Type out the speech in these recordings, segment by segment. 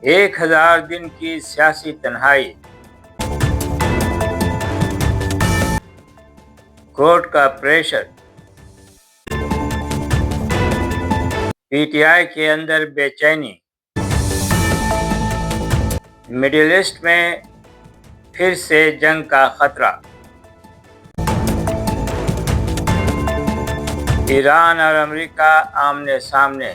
1000 دن کی سیاسی تنہائی، کورٹ کا پریشر، پی ٹی آئی کے اندر بے چینی، مڈل ایسٹ میں پھر سے جنگ کا خطرہ، ایران اور امریکہ آمنے سامنے،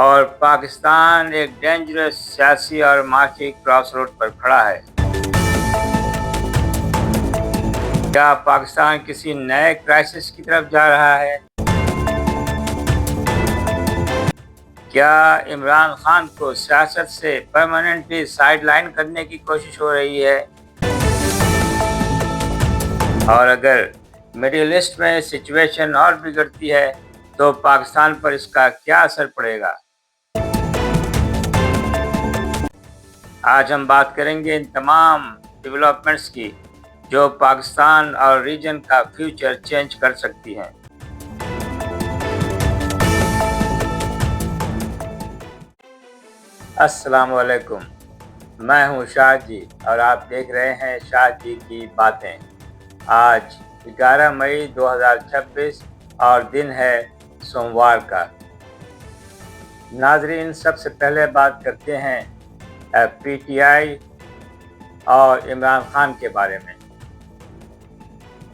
اور پاکستان ایک ڈینجرس سیاسی اور معاشی کراس روڈ پر کھڑا ہے۔ کیا پاکستان کسی نئے کرائسس کی طرف جا رہا ہے؟ کیا عمران خان کو سیاست سے پرماننٹلی سائیڈ لائن کرنے کی کوشش ہو رہی ہے؟ اور اگر مڈل ایسٹ میں سچویشن اور بگڑتی ہے تو پاکستان پر اس کا کیا اثر پڑے گا؟ آج ہم بات کریں گے ان تمام ڈیولپمنٹس کی جو پاکستان اور ریجن کا فیوچر چینج کر سکتی ہیں۔ السلام علیکم، میں ہوں شاہد جی اور آپ دیکھ رہے ہیں شاہد جی کی باتیں۔ آج 11 مئی 2026 اور دن ہے سوموار کا۔ ناظرین، سب سے پہلے بات کرتے ہیں پی ٹی آئی اور عمران خان کے بارے میں۔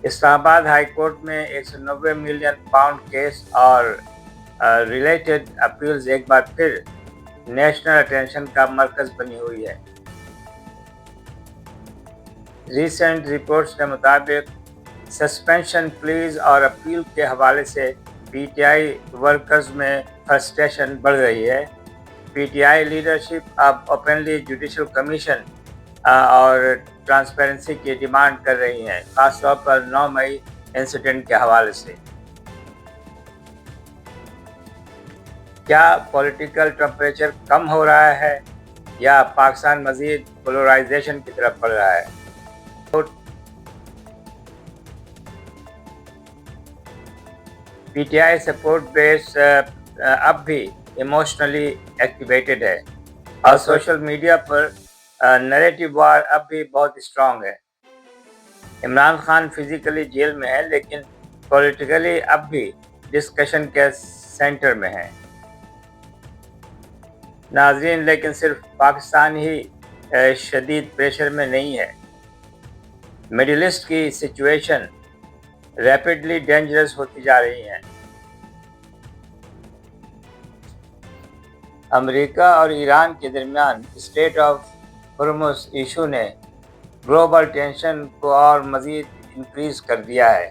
اسلام آباد ہائی کورٹ میں 190 ملین پاؤنڈ کیس اور ریلیٹڈ اپیلز ایک بار پھر نیشنل اٹینشن کا مرکز بنی ہوئی ہے۔ ریسنٹ رپورٹس کے مطابق سسپینشن پلیز اور اپیل کے حوالے سے پی ٹی آئی ورکرز میں فرسٹریشن بڑھ رہی ہے۔ پی ٹی آئی لیڈرشپ اب اوپنلی جوڈیشل کمیشن اور ٹرانسپیرنسی کی ڈیمانڈ کر رہی ہیں، خاص طور پر 9 مئی انسیڈنٹ کے حوالے سے۔ کیا پولیٹیکل ٹمپریچر کم ہو رہا ہے یا پاکستان مزید پولرائزیشن کی طرف بڑھ رہا ہے؟ پی ٹی آئی سپورٹ بیس اب بھی ایموشنلی ایکٹیویٹڈ ہے اور سوشل میڈیا پر نیریٹو وار اب بھی بہت اسٹرانگ ہے۔ عمران خان فزیکلی جیل میں ہے لیکن پولیٹیکلی اب بھی ڈسکشن کے سینٹر میں ہے۔ ناظرین، لیکن صرف پاکستان ہی شدید پریشر میں نہیں ہے۔ مڈل ایسٹ کی سچویشن ریپڈلی ڈینجرس ہوتی جا رہی ہے۔ امریکہ اور ایران کے درمیان اسٹریٹ آف ہرمز ایشو نے گلوبل ٹینشن کو اور مزید انکریز کر دیا ہے۔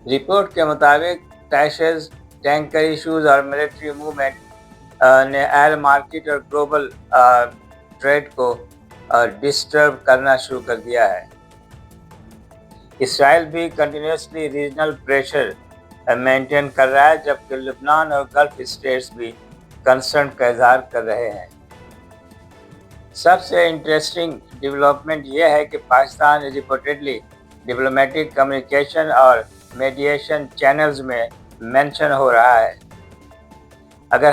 رپورٹ کے مطابق کریشز، ٹینکر ایشوز اور ملٹری موومنٹ نے آئل مارکیٹ اور گلوبل ٹریڈ کو ڈسٹرب کرنا شروع کر دیا ہے۔ اسرائیل بھی کنٹینیوسلی ریجنل پریشر مینٹین کر رہا ہے، جبکہ لبنان اور گلف اسٹیٹس بھی کنسرن کا اظہار کر رہے ہیں۔ سب سے انٹرسٹنگ ڈیولپمنٹ یہ ہے کہ پاکستان رپورٹڈلی ڈپلومیٹک کمیونیکیشن اور میڈییشن چینلز میں مینشن ہو رہا ہے۔ اگر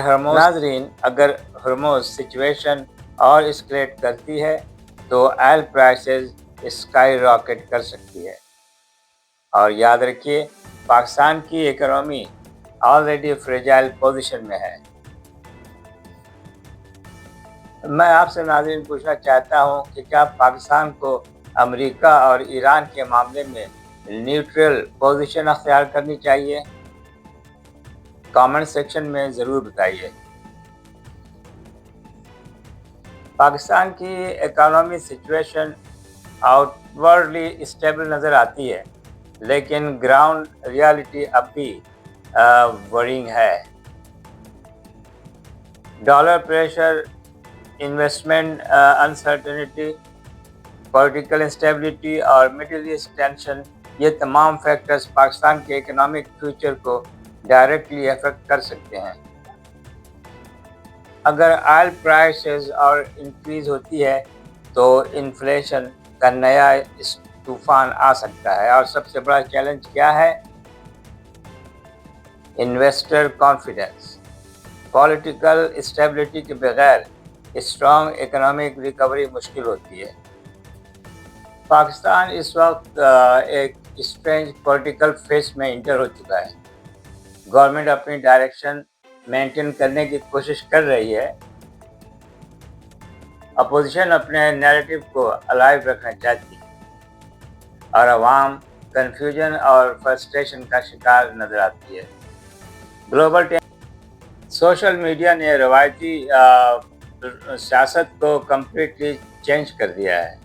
ہرموز سچویشن اور اسکلیٹ کرتی ہے تو آئل پرائسز اسکائی راکٹ کر سکتی ہے۔ اور یاد رکھیے، پاکستان کی اکنامی آلریڈی فریجائل پوزیشن میں ہے۔ میں آپ سے ناظرین پوچھنا چاہتا ہوں کہ کیا پاکستان کو امریکہ اور ایران کے معاملے میں نیوٹرل پوزیشن اختیار کرنی چاہیے؟ کامنٹ سیکشن میں ضرور بتائیے۔ پاکستان کی اکانومی سچویشن آؤٹ ورڈلی اسٹیبل نظر آتی ہے، لیکن گراؤنڈ ریالٹی اب بھی ورینگ ہے۔ Dollar pressure, investment uncertainty, political instability اور مڈل ایسٹ ٹینشن، یہ تمام فیکٹرز پاکستان کے اکنامک فیوچر کو ڈائریکٹلی افیکٹ کر سکتے ہیں۔ اگر آئل پرائسز اور انکریز ہوتی ہے تو انفلیشن کا نیا طوفان آ سکتا ہے، اور سب سے بڑا چیلنج کیا ہے؟ Investor confidence. پولیٹیکل اسٹیبلٹی کے بغیر اسٹرانگ اکنامک ریکوری مشکل ہوتی ہے. پاکستان اس وقت ایک اسٹرینج پولیٹیکل فیس میں انٹر ہو چکا ہے. گورنمنٹ اپنی ڈائریکشن مینٹین کرنے کی کوشش کر رہی ہے. اپوزیشن اپنے نیریٹو کو الائیو رکھنا چاہتی ہے اور عوام کنفیوژن اور فرسٹریشن کا شکار نظر آتی ہے. گلوبل سوشل میڈیا نے روایتی سیاست کو کمپلیٹلی چینج کر دیا ہے.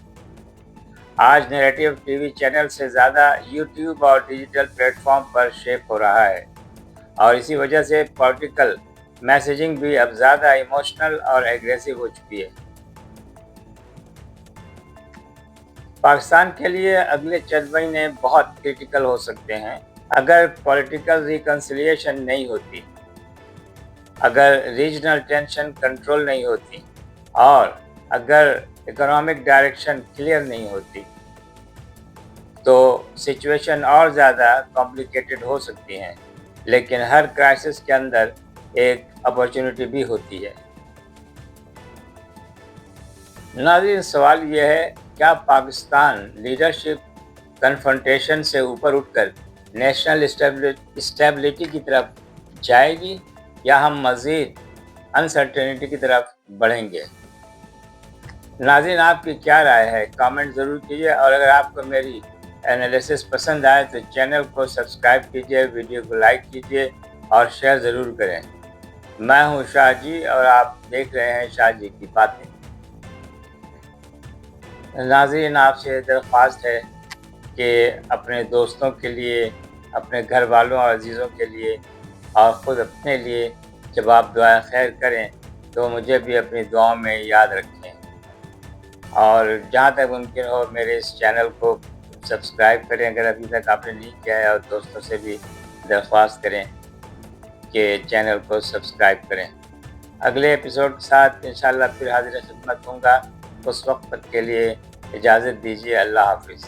آج نیریٹو ٹی وی چینل سے زیادہ یوٹیوب اور ڈیجیٹل پلیٹ فارم پر شیپ ہو رہا ہے اور اسی وجہ سے پولیٹیکل میسیجنگ بھی اب زیادہ ایموشنل اور ایگریسو ہو چکی ہے. پاکستان کے لیے اگلے چند مہینے بہت کریٹیکل ہو سکتے ہیں. اگر پولیٹیکل ریکنسیلیشن نہیں ہوتی، اگر ریجنل ٹینشن کنٹرول نہیں ہوتی اور اگر اکنامک ڈائریکشن کلیئر نہیں ہوتی تو سچویشن اور زیادہ کمپلیکیٹڈ ہو سکتی ہیں. لیکن ہر کرائسس کے اندر ایک اپرچونٹی بھی ہوتی ہے. ناظرین، سوال یہ ہے، کیا پاکستان لیڈرشپ کنفرنٹیشن سے اوپر اٹھ کر نیشنل اسٹیبلٹی کی طرف جائے گی یا ہم مزید انسرٹینٹی کی طرف بڑھیں گے؟ ناظرین، آپ کی کیا رائے ہے؟ کامنٹ ضرور کیجیے اور اگر آپ کو میری انالیسس پسند آئے تو چینل کو سبسکرائب کیجیے، ویڈیو کو لائک کیجیے اور شیئر ضرور کریں. میں ہوں شاہ جی اور آپ دیکھ رہے ہیں شاہ جی کی باتیں. ناظرین، آپ سے درخواست ہے کہ اپنے دوستوں کے لیے، اپنے گھر والوں اور عزیزوں کے لیے اور خود اپنے لیے جب آپ دعائیں خیر کریں تو مجھے بھی اپنی دعاؤں میں یاد رکھیں. اور جہاں تک ممکن ہو میرے اس چینل کو سبسکرائب کریں اگر ابھی تک آپ نے نہیں کیا ہے، اور دوستوں سے بھی درخواست کریں کہ چینل کو سبسکرائب کریں. اگلے ایپیسوڈ کے ساتھ انشاءاللہ پھر حاضر خدمت ہوں گا. اس وقت تک کے لیے اجازت دیجیے. اللہ حافظ.